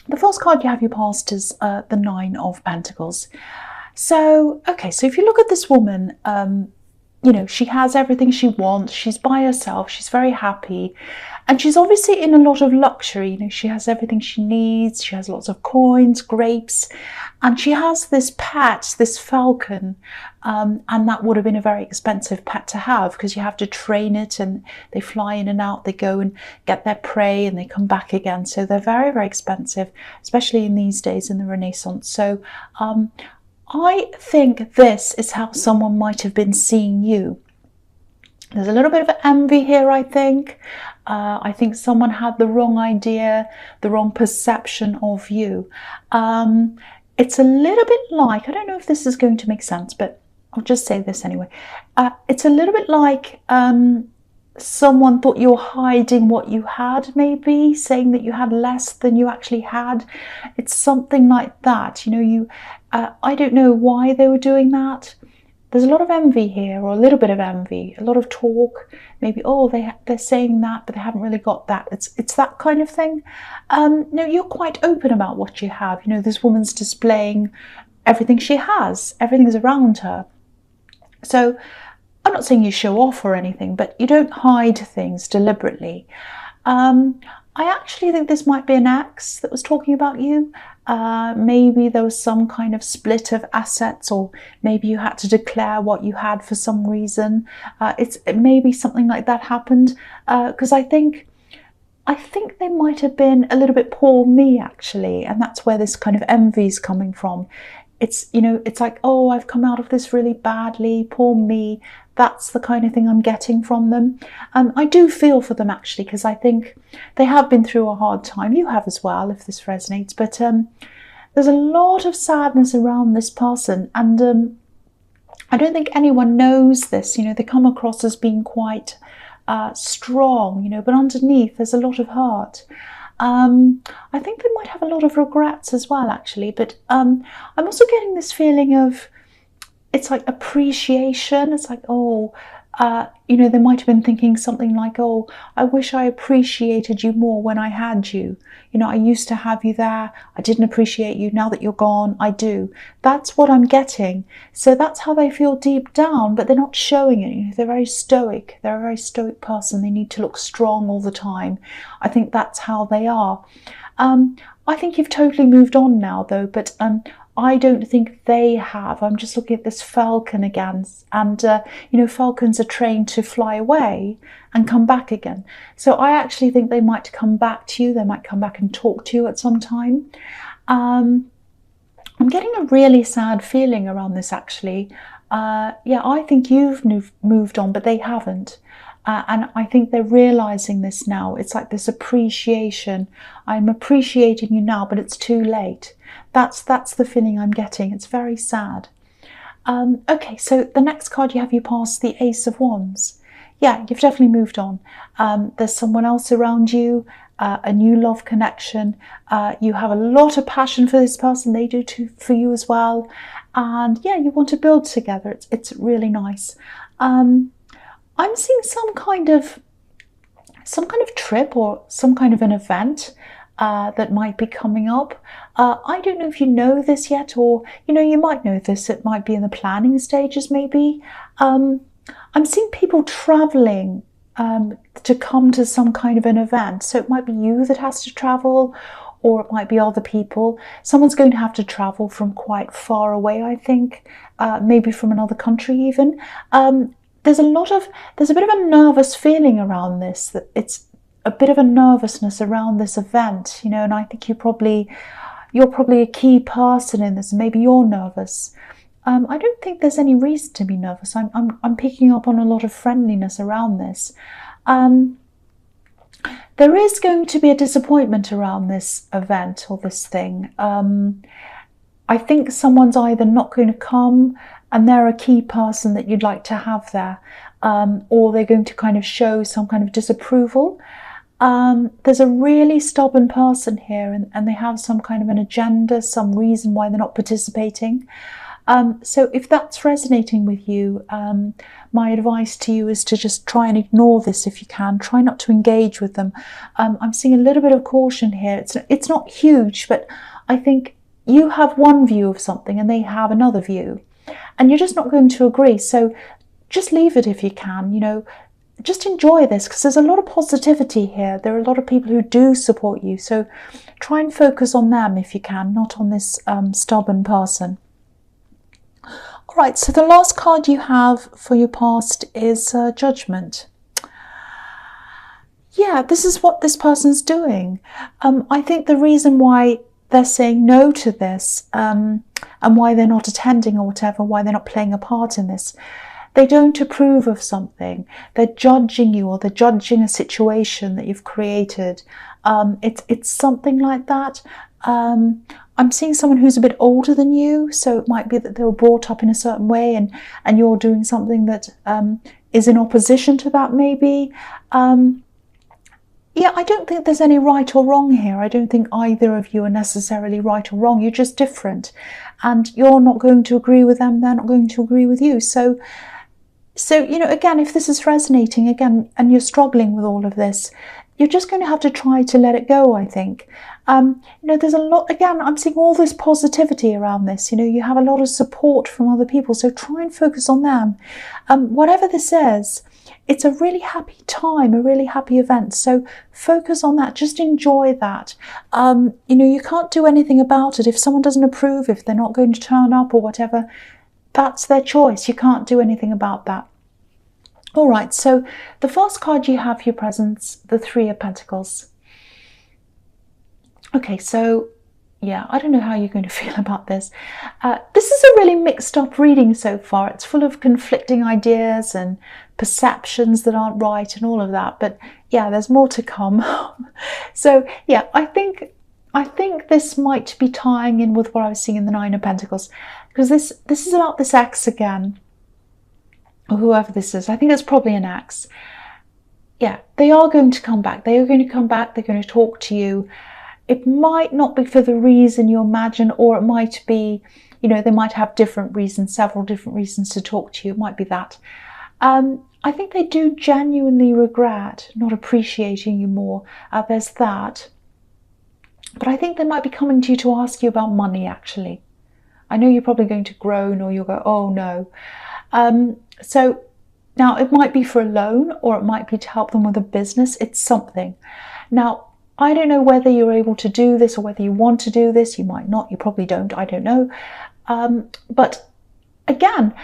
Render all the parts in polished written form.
The first card you have you passed is the Nine of Pentacles. So, okay, so if you look at this woman, you know, she has everything she wants. She's by herself. She's very happy. And she's obviously in a lot of luxury. You know, she has everything she needs. She has lots of coins, grapes. And she has this pet, this falcon. And that would have been a very expensive pet to have because you have to train it and they fly in and out. They go and get their prey and they come back again. So they're very, very expensive, especially in these days in the Renaissance. So, I think this is how someone might have been seeing you. There's a little bit of envy here, I think. I think someone had the wrong idea, the wrong perception of you. It's a little bit like, I don't know if this is going to make sense, but I'll just say this anyway. It's a little bit like someone thought you were hiding what you had, maybe saying that you had less than you actually had. It's something like that. You know, I don't know why they were doing that. There's a lot of envy here, or a little bit of envy, a lot of talk. Maybe, oh, they're saying that, but they haven't really got that. It's that kind of thing. No, you're quite open about what you have. You know, this woman's displaying everything she has. Everything's around her. So I'm not saying you show off or anything, but you don't hide things deliberately. I actually think this might be an ex that was talking about you. Maybe there was some kind of split of assets, or maybe you had to declare what you had for some reason. It maybe something like that happened, because I think they might have been a little bit poor me, actually, and that's where this kind of envy is coming from. It's, you know, it's like, oh, I've come out of this really badly, poor me. That's the kind of thing I'm getting from them. I do feel for them, actually, because I think they have been through a hard time. You have as well, if this resonates. But there's a lot of sadness around this person. And I don't think anyone knows this. You know, they come across as being quite strong, you know, but underneath there's a lot of hurt. I think they might have a lot of regrets as well, actually. But I'm also getting this feeling of, it's like appreciation. It's like, oh, you know, they might have been thinking something like, oh, I wish I appreciated you more when I had you. You know, I used to have you there. I didn't appreciate you. Now that you're gone, I do. That's what I'm getting. So that's how they feel deep down, but they're not showing it. You know, they're very stoic. They're a very stoic person. They need to look strong all the time. I think that's how they are. I think you've totally moved on now, though, but I don't think they have. I'm just looking at this falcon again, and you know, falcons are trained to fly away and come back again. So I actually think they might come back to you. They might come back and talk to you at some time. I'm getting a really sad feeling around this, actually. Yeah, I think you've moved on, but they haven't. And I think they're realizing this now. It's like this appreciation. I'm appreciating you now, but it's too late. That's the feeling I'm getting. It's very sad. Okay, so the next card you have, you pass the Ace of Wands. Yeah, you've definitely moved on. There's someone else around you, a new love connection. You have a lot of passion for this person. They do too for you as well. And yeah, you want to build together. It's really nice. I'm seeing some kind of trip or some kind of an event that might be coming up. I don't know if you know this yet, or you know, you might know this. It might be in the planning stages, maybe. I'm seeing people traveling to come to some kind of an event. So it might be you that has to travel, or it might be other people. Someone's going to have to travel from quite far away, I think, maybe from another country even. There's a bit of a nervous feeling around this, that it's a bit of a nervousness around this event, you know, and I think you're probably a key person in this. Maybe you're nervous. I don't think there's any reason to be nervous. I'm picking up on a lot of friendliness around this. There is going to be a disappointment around this event or this thing. I think someone's either not going to come and they're a key person that you'd like to have there, or they're going to kind of show some kind of disapproval. There's a really stubborn person here, and they have some kind of an agenda, some reason why they're not participating. So if that's resonating with you, my advice to you is to just try and ignore this if you can. Try not to engage with them. I'm seeing a little bit of caution here. It's not huge, but I think you have one view of something and they have another view, and you're just not going to agree. So just leave it if you can, you know. Just enjoy this, because there's a lot of positivity here. There are a lot of people who do support you. So try and focus on them if you can, not on this stubborn person. All right, so the last card you have for your past is Judgment. Yeah, this is what this person's doing. I think the reason why they're saying no to this and why they're not attending or whatever, why they're not playing a part in this, they don't approve of something. They're judging you, or they're judging a situation that you've created. It's something like that. I'm seeing someone who's a bit older than you, so it might be that they were brought up in a certain way, and you're doing something that is in opposition to that, maybe. Yeah, I don't think there's any right or wrong here. I don't think either of you are necessarily right or wrong. You're just different, and you're not going to agree with them. They're not going to agree with you. So, you know, again, if this is resonating again and you're struggling with all of this, you're just going to have to try to let it go, I think. You know, there's a lot, again, I'm seeing all this positivity around this. You know, you have a lot of support from other people, so try and focus on them. Whatever this is, it's a really happy time, a really happy event. So focus on that, just enjoy that. You know, you can't do anything about it. If someone doesn't approve, if they're not going to turn up or whatever, that's their choice. You can't do anything about that. All right, so the first card you have for your presents, the Three of Pentacles. Okay, so yeah, I don't know how you're going to feel about this. This is a really mixed up reading so far. It's full of conflicting ideas and perceptions that aren't right and all of that. But yeah, there's more to come. So yeah, I think this might be tying in with what I was seeing in the Nine of Pentacles, because this is about this ex again, or whoever this is. I think it's probably an ex. Yeah, they are going to come back. They are going to come back. They're going to talk to you. It might not be for the reason you imagine, or it might be, you know, they might have different reasons, several different reasons to talk to you. It might be that. I think they do genuinely regret not appreciating you more. There's that. But I think they might be coming to you to ask you about money, actually. I know you're probably going to groan, or you'll go, oh no. So now it might be for a loan, or it might be to help them with a business. It's something. Now, I don't know whether you're able to do this or whether you want to do this. You might not. You probably don't. I don't know. But again,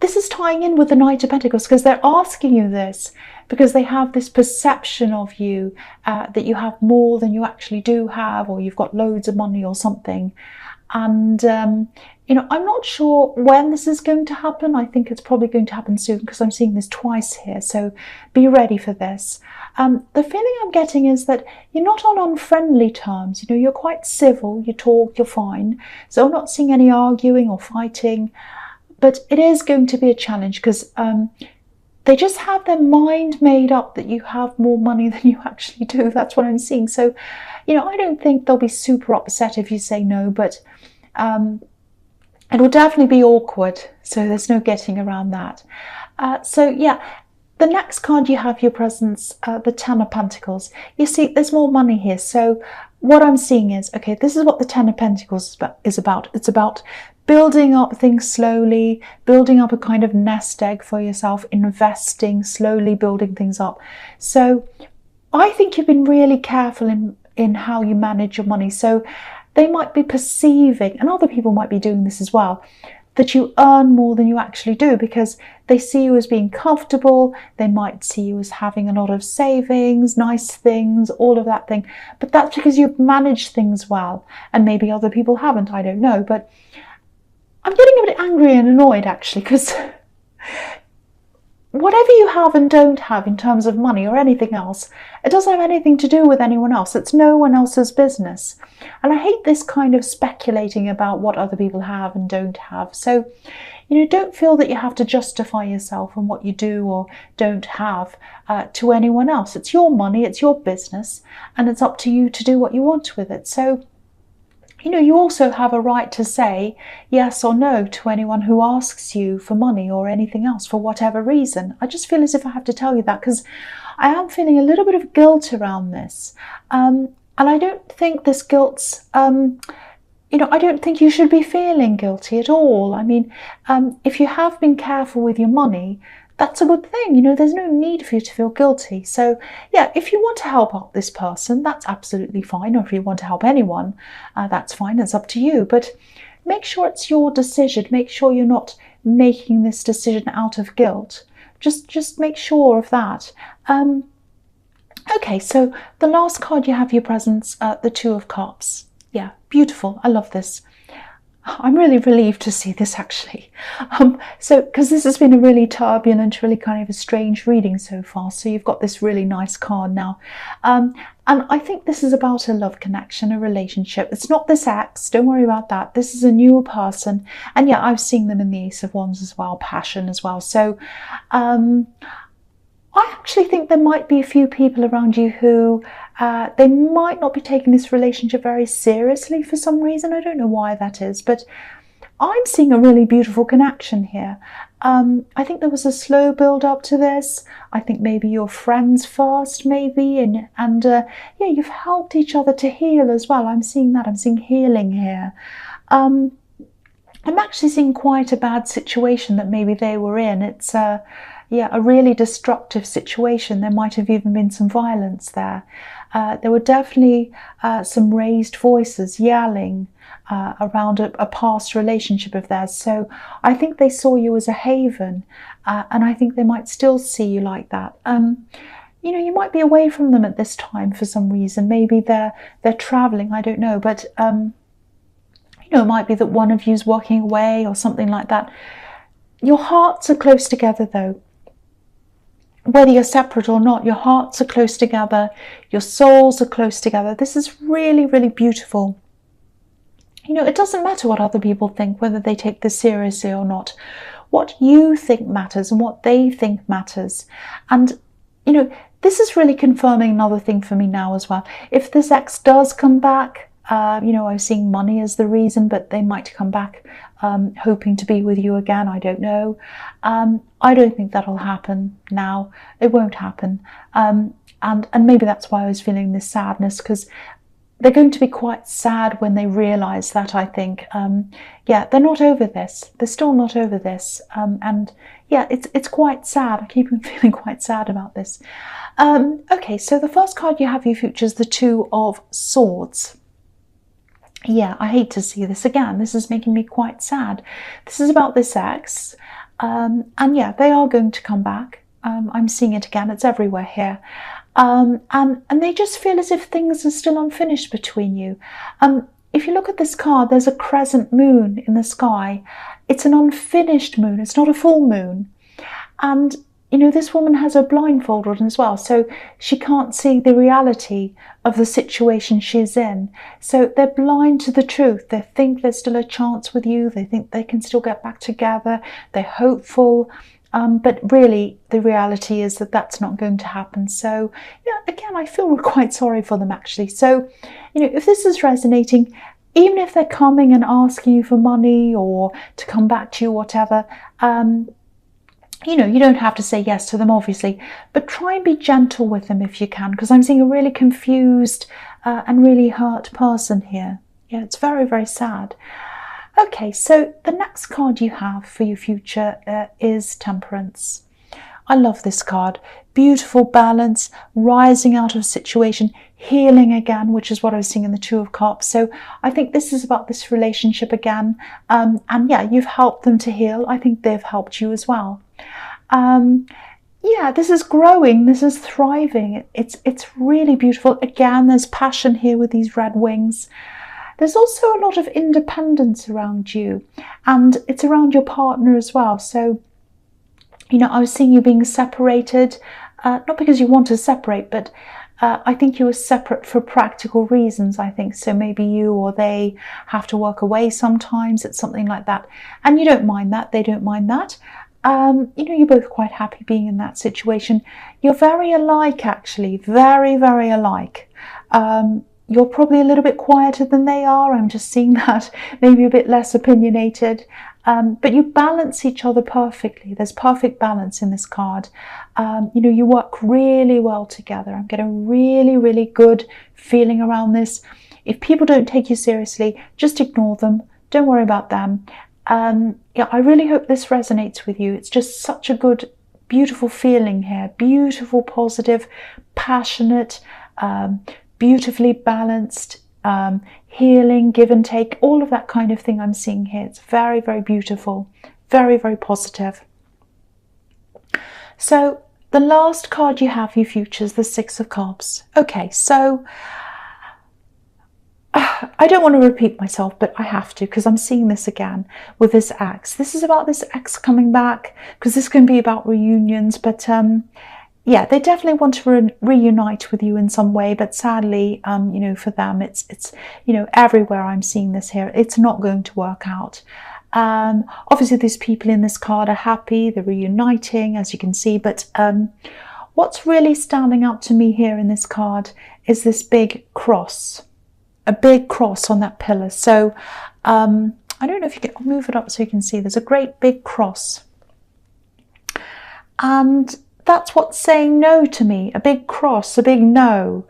this is tying in with the Knight of Pentacles, because they're asking you this because they have this perception of you that you have more than you actually do have, or you've got loads of money or something. And, you know, I'm not sure when this is going to happen. I think it's probably going to happen soon, because I'm seeing this twice here. So be ready for this. The feeling I'm getting is that you're not on unfriendly terms. You know, you're quite civil, you talk, you're fine. So I'm not seeing any arguing or fighting. But it is going to be a challenge, because they just have their mind made up that you have more money than you actually do. That's what I'm seeing. So, you know, I don't think they'll be super upset if you say no, but it will definitely be awkward. So there's no getting around that. So yeah, the next card you have your presents, the Ten of Pentacles. You see, there's more money here. So what I'm seeing is, okay, this is what the Ten of Pentacles is about. It's about building up things slowly, building up a kind of nest egg for yourself, investing, slowly building things up. So I think you've been really careful in how you manage your money. So they might be perceiving, and other people might be doing this as well, that you earn more than you actually do, because they see you as being comfortable. They might see you as having a lot of savings, nice things, all of that thing. But that's because you've managed things well, and maybe other people haven't, I don't know. But I'm getting a bit angry and annoyed, actually, because whatever you have and don't have in terms of money or anything else, it doesn't have anything to do with anyone else. It's no one else's business. And I hate this kind of speculating about what other people have and don't have. So, you know, don't feel that you have to justify yourself and what you do or don't have to anyone else. It's your money, it's your business, and it's up to you to do what you want with it. So You also have a right to say yes or no to anyone who asks you for money or anything else for whatever reason. I just feel as if I have to tell you that because I am feeling a little bit of guilt around this. And I don't think this guilt's, I don't think you should be feeling guilty at all. I mean, if you have been careful with your money, that's a good thing. There's no need for you to feel guilty. So yeah, if you want to help out this person, that's absolutely fine. Or if you want to help anyone, that's fine. It's up to you. But make sure it's your decision. Make sure you're not making this decision out of guilt. Just make sure of that. Okay, so the last card you have your presents, the Two of Cups. Yeah, beautiful. I love this. I'm really relieved to see this actually. Because this has been a really turbulent, really kind of a strange reading so far. So you've got this really nice card now. And I think this is about a love connection, a relationship. It's not this ex, don't worry about that. This is a newer person. And yeah, I've seen them in the Ace of Wands as well, passion as well. So I actually think there might be a few people around you who they might not be taking this relationship very seriously for some reason. I don't know why that is, but I'm seeing a really beautiful connection here. I think there was a slow build up to this. I think maybe you're friends first, maybe, and yeah, you've helped each other to heal as well. I'm seeing that. I'm seeing healing here. I'm actually seeing quite a bad situation that maybe they were in. It's yeah, a really destructive situation. There might have even been some violence there. There were definitely some raised voices yelling around a past relationship of theirs. So I think they saw you as a haven, and I think they might still see you like that. You might be away from them at this time for some reason. Maybe they're traveling, I don't know. But it might be that one of you's working away or something like that. Your hearts are close together though. Whether you're separate or not, your hearts are close together, your souls are close together. This is really, really beautiful. It doesn't matter what other people think, whether they take this seriously or not. What you think matters and what they think matters. And, this is really confirming another thing for me now as well. If this ex does come back, I was seeing money as the reason, but they might come back hoping to be with you again. I don't know. I don't think that'll happen now. It won't happen. And maybe that's why I was feeling this sadness, because they're going to be quite sad when they realise that, I think. Yeah, they're not over this. They're still not over this. And yeah, it's quite sad. I keep feeling quite sad about this. Okay, so the first card you have your future is the Two of Swords. Yeah, I hate to see this again. This is making me quite sad. This is about this ex. And yeah, they are going to come back. I'm seeing it again. It's everywhere here. And they just feel as if things are still unfinished between you. If you look at this card, there's a crescent moon in the sky. It's an unfinished moon. It's not a full moon. And this woman has her blindfold on as well, so she can't see the reality of the situation she's in. So they're blind to the truth. They think there's still a chance with you. They think they can still get back together. They're hopeful. But really, the reality is that that's not going to happen. So, yeah, again, I feel quite sorry for them, actually. So, if this is resonating, even if they're coming and asking you for money or to come back to you, whatever, you don't have to say yes to them, obviously, but try and be gentle with them if you can, because I'm seeing a really confused and really hurt person here. Yeah, it's very, very sad. Okay, so the next card you have for your future is Temperance. I love this card. Beautiful balance, rising out of a situation, healing again, which is what I was seeing in the Two of Cups. So I think this is about this relationship again. And yeah, you've helped them to heal. I think they've helped you as well. Yeah, this is growing. This is thriving. It's really beautiful. Again, there's passion here with these red wings. There's also a lot of independence around you, and it's around your partner as well. So, I was seeing you being separated, not because you want to separate, but I think you were separate for practical reasons, I think. So maybe you or they have to work away sometimes. It's something like that. And you don't mind that. They don't mind that. You're both quite happy being in that situation. You're very alike, actually. Very, very alike. you're probably a little bit quieter than they are. I'm just seeing that, maybe a bit less opinionated. But you balance each other perfectly. There's perfect balance in this card. You know, you work really well together. I'm getting a really, really good feeling around this. If people don't take you seriously, just ignore them. Don't worry about them. Yeah, I really hope this resonates with you. It's just such a good, beautiful feeling here. Beautiful, positive, passionate, beautifully balanced, healing, give and take, all of that kind of thing I'm seeing here. It's very, very beautiful, very, very positive. So the last card you have, you futures, the Six of Cups. Okay, so I don't want to repeat myself, but I have to, because I'm seeing this again with this ex. This is about this ex coming back, because this can be about reunions, but yeah, they definitely want to reunite with you in some way, but sadly, you know, for them, it's you know, everywhere I'm seeing this here, it's not going to work out. Obviously, these people in this card are happy, they're reuniting, as you can see, but what's really standing out to me here in this card is this big cross, a big cross on that pillar. So I don't know if you can, I'll move it up so you can see, there's a great big cross. And that's what's saying no to me, a big cross, a big no.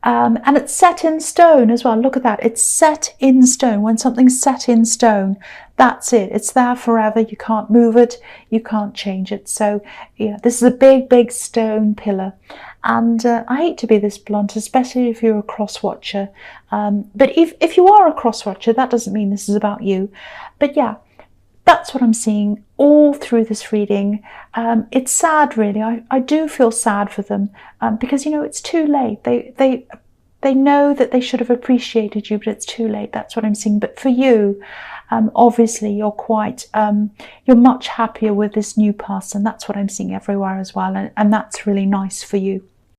And it's set in stone as well. Look at that. It's set in stone. When something's set in stone, that's it. It's there forever. You can't move it. You can't change it. So yeah, this is a big, big stone pillar. And I hate to be this blunt, especially if you're a cross watcher. But if you are a cross watcher, that doesn't mean this is about you. But yeah, that's what I'm seeing all through this reading. It's sad, really. I do feel sad for them because, you know, it's too late. They know that they should have appreciated you, but it's too late. That's what I'm seeing. But for you, obviously, you're quite, you're much happier with this new person. That's what I'm seeing everywhere as well. And that's really nice for you.